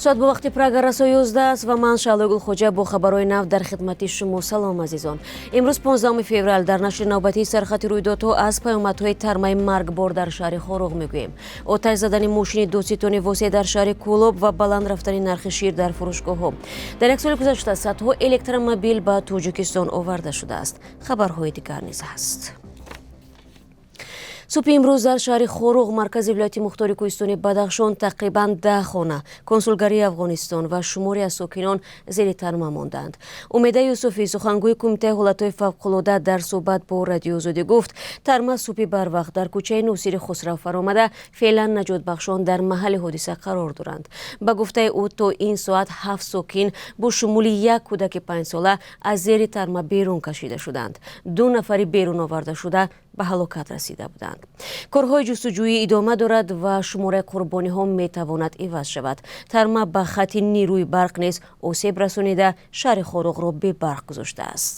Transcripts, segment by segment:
соат ба вақти программа 11 аст ва ман Шаълои Гулхоҷа бо хабарои нав дар хидмати шумо. Салом азизон. Имрӯз 15 феврал дар нашри навбатии сархати рӯйдодҳо аз паёмадҳои тармаи маргбор дар шаҳри Хоруғ мегӯем. Оташ задани мошини дуситони восе дар шаҳри Кӯлоб ва баланд рафтани нархи шир дар фурӯшгоҳҳо. Дар як соли гузашта садҳо электромобил ба Тоҷикистон оварда шудааст. Хабарҳои дигар низ ҳаст. Субҳи имрӯз дар шаҳри Хоруғ, маркази вилояти мухтори Кӯҳистони Бадахшон, тақрибан 10 хона, консулгарии Афғонистон ва шуморе аз сокинон зери тарма монданд. Умеда Юсуфӣ, сухангӯи кумитаи ҳолатҳои фавқулода, дар суҳбат бо Радиои Озодӣ гуфт, тарма субҳи барвақт дар кӯчаи Носири Хусрав фаромада, феълан наҷотбахшон дар маҳалли ҳодиса қарор доранд. Ба гуфтаи ӯ, то ин соат 7 сокин бо шумули як кӯдаки 5 сола аз зери тарма берун кашида шуданд. 2 нафари берун оварда шуда ба ҳалокат расида буданд. Корҳои ҷустуҷӯӣ идома дорад ва шумораи қурбониҳо метавонад иваз шавад. Тарма ба хатти нирӯи барқ низ осеб расонида шаҳри Хоруғро бебарқ гузоштааст.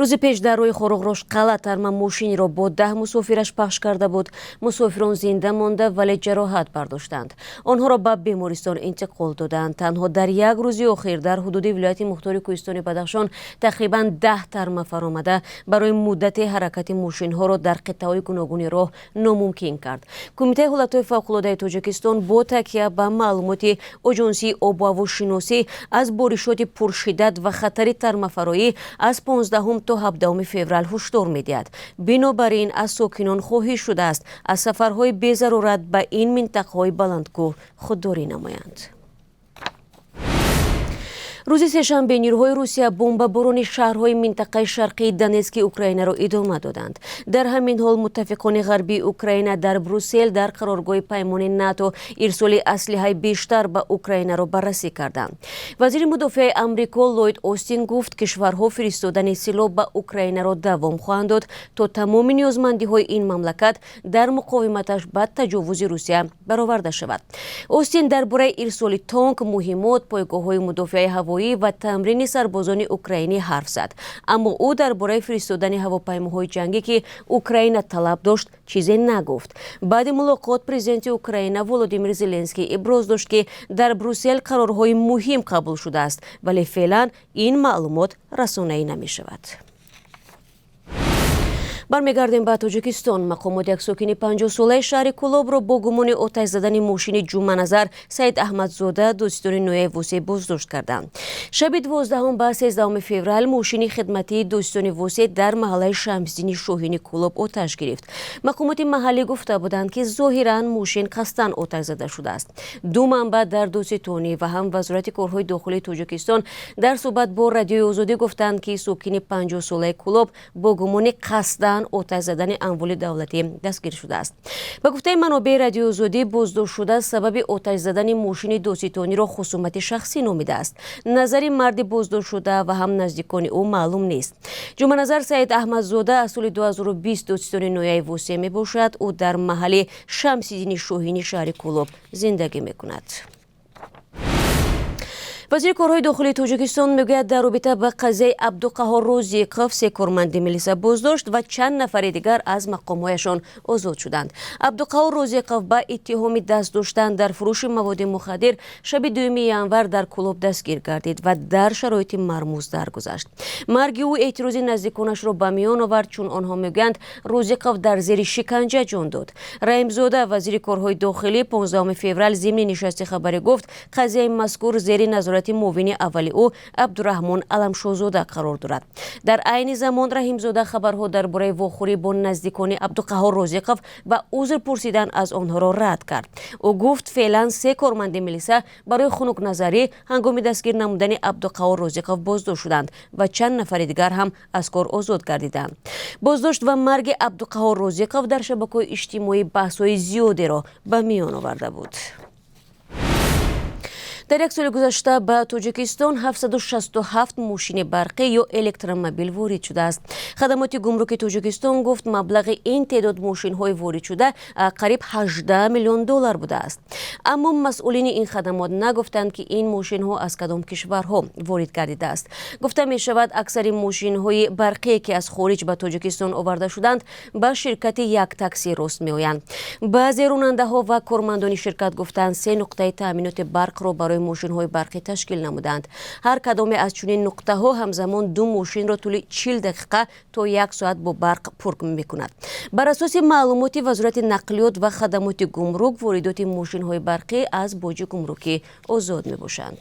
рӯзи пеш дар роҳи Хоруғ-Рошқала тарма мошинеро бо 10 мусофираш пахш карда буд. Мусофирон зинда монда, вале ҷароҳат бардоштанд. Онҳоро ба бемористон интиқол доданд. Танҳо дар як рӯзи охир дар ҳудуди вилояти мухтори Кӯҳистони Бадахшон тақрибан 10 тарма фаромада барои муддати ҳаракати мошинҳоро дар қитъаҳои гуногуни роҳ номумкин кард. Кумитаи ҳолатҳои фавқулодаи Тоҷикистон бо такя ба маълумоти Оҷонсии обу ҳавошиносӣ аз боришоти пуршиддат ва хатари тармафароӣ аз 15 то 17 феврал ҳушдор медиҳад. Бинобар ин аз сокинон хоҳиш шудааст аз сафарҳои безарурат ба ин минтақаҳои баландкӯҳ худдорӣ намоянд. рӯзи сешанбе нирӯҳои Русия бомбаборони шаҳрҳои минтақаи шарқии Донецки Украинаро идома доданд. Дар ҳамин ҳол муттафиқони ғарбии Украина дар Брюссел дар қароргоҳи паймони НАТО ирсоли аслиҳаи бештар ба Украинаро баррасӣ карданд. Вазири мудофиаи Амрико Ллойд Остин гуфт, кишварҳо фиристодани силоҳ ба Украинаро давом хоҳанд дод, то тамоми ниёзмандиҳои ин мамлакат дар муқовиматаш ба таҷовузи Русия бароварда шавад. Остин дар бораи ирсоли тонк, муҳимот, пойгоҳҳои мудофиаи ҳаво ва тамрини сарбозони украинӣ ҳарф зад. Аммо ӯ дар бораи фиристодани ҳавопаймоҳои ҷангӣ ки Украина талаб дошт, чизе нагуфт. Баъди мулоқот президенти Украина Володимир Зеленский иброз дошт, ки дар Брюссел қарорҳои муҳим қабул шудааст, вале феълан ин маълумот расонаӣ намешавад. бармегардем ба Тоҷикистон. Мақомоти як сокини 50-солаи шаҳри Кӯлобро бо гумони оташ задани мошини Ҷумъаназар Саид Аҳмадзода дӯстдори нояи восе боздошт карданд. Шаби 12 ба 13 феврал мошини хидматии дӯстони восе дар маҳаллаи Шамсдини Шоҳини Кӯлоб оташ гирифт. Мақомоти маҳаллӣ гуфта буданд, ки зоҳиран мошин қасдан оташ зада шудааст. 2 манбаъ дар дӯститонӣ ва ҳам вазорати корҳои дохилии Тоҷикистон дар суҳбат бо Радиои Озодӣ гуфтанд, ки сокини 50-солаи Кӯлоб бо гумони қасдан оташ задани амволи давлатӣ дастгир шудааст. Ба гуфтаи манобеи Радиои Озодӣ, боздоштшуда сабаби оташ задани мошини дӯститониро хусумати шахсӣ номидааст. Назари марди боздоштшуда ва ҳам наздикони ӯ маълум нест. Ҷумъаназар Саид Аҳмадзода аз соли 2020 дӯстдори нояи восе мебошад. ӯ дар маҳалли Шамсидини Шоҳини шаҳри Кӯлоб зиндагӣ мекунад. вазири корҳои дохилии Тоҷикистон мегӯяд, дар робита ба қазияи Абдуқаҳҳор Розиқов 3 корманди милиса боздошт ва чанд нафари дигар аз мақомҳояшон озод шуданд. Абдуқаҳҳор Розиқов ба иттиҳоми даст доштан дар фурӯши маводи мухаддир шаби 2 январ дар Кӯлоб дастгир гардид ва дар шароити мармуз даргузашт. марги ӯ эътирози наздиконашро ба миён овард, чун онҳо мегӯянд, Розиқов дар зери шиканҷа ҷон дод. Раимзода, вазири корҳои дохилӣ, 15 феврал зимни нишасти хабарӣ гуфт, қазияи мазкур зери назорати муовини аввали ӯ Абдураҳмон Аламшозода қарор дорад. Дар айни замон Раҳимзода хабарҳо дар бораи вохӯрӣ бо наздикони Абдуқаҳҳор Розиқов ва узр пурсидан аз онҳоро рад кард. ӯ гуфт, феълан 3 корманди милиса барои хунукназарӣ ҳангоми дастгир намудани Абдуқаҳҳор Розиқов боздошт шуданд ва чанд нафари дигар ҳам аз кор озод гардиданд. боздошт ва марги Абдуқаҳҳор Розиқов дар шабакаҳои иҷтимоӣ баҳсҳои зиёдеро ба миён оварда буд. дар як соли гузашта ба тоҷикистон 767 мошини барқӣ ё электромобил ворид шудааст. хадамоти гумруки тоҷикистон гуфт маблағи ин теъдод мошинҳои воридшуда қариб 18 миллион доллар будааст. аммо масъулини ин хадамот нагуфтанд ки ин мошинҳо аз кадом кишварҳо ворид гардидааст. гуфта мешавад аксари мошинҳои барқие ки аз хориҷ ба тоҷикистон оварда шуданд ба ширкати як такси рост меоянд. баъзе ронандаҳо ва кормандони ширкат гуфтанд 3 нуқтаи таъминоти барқро барои мошинҳои барқӣ ташкил намуданд. ҳар кадоме аз чунин нуқтаҳо ҳамзамон 2 мошинро тӯли 40 дақиқа то 1 соат бо барқ пур мекунад. бар асоси маълумоти вазорати нақлиёт ва хадамоти гумрук воридоти мошинҳои барқӣ аз боҷи гумрукӣ озод мебошанд.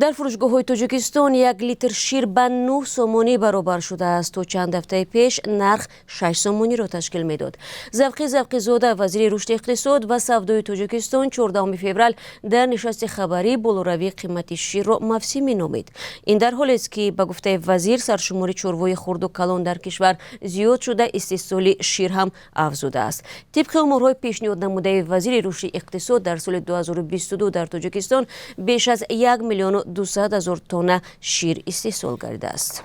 дар фурӯшгоҳҳои тоҷикистон 1 литр шир ба 9 сомонӣ баробар шудааст. то чанд ҳафтаи пеш нарх 6 сомониро ташкил медод. завқи завқизода вазири рушди иқтисод ва савдои тоҷикистон 14 феврал дар нишасти хабарӣ болоравии қимати ширро мавсимӣ номид. ин дар ҳолест ки ба гуфтаи вазир саршумори чорвои хурду калон дар кишвар зиёд шуда истеҳсоли шир ҳам афзудааст. тибқи оморҳои пешниҳод намудаи вазири рушди иқтисод дар соли 2022 дар тоҷикистон беш аз 1 миллион 200,000 тонна шир истеҳсол гардидааст.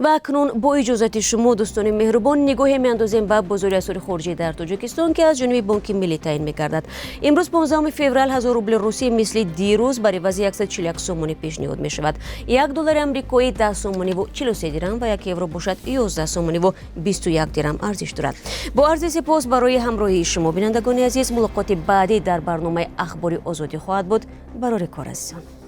ва акнун бо иҷозати шумо дӯстони меҳрубон нигоҳе меандозем ба бозори асъори хориҷӣ дар тоҷикистон ки аз ҷониби бонки миллӣ таъин мегардад. имрӯз 15 феврал 1000 рубли русӣ мисли дирӯз бар ивази 141 сомонӣ пешниҳод мешавад. 1 доллари амрикоӣ 10 сомониву 43 дирам ва 1 евро бошад 11 сомониву 21 дирам арзиш дорад. бо арзи сипос барои ҳамроҳии шумо бинандагони азиз, мулоқоти баъдӣ дар барномаи ахбори озодӣ хоҳад буд. барори кор азизон.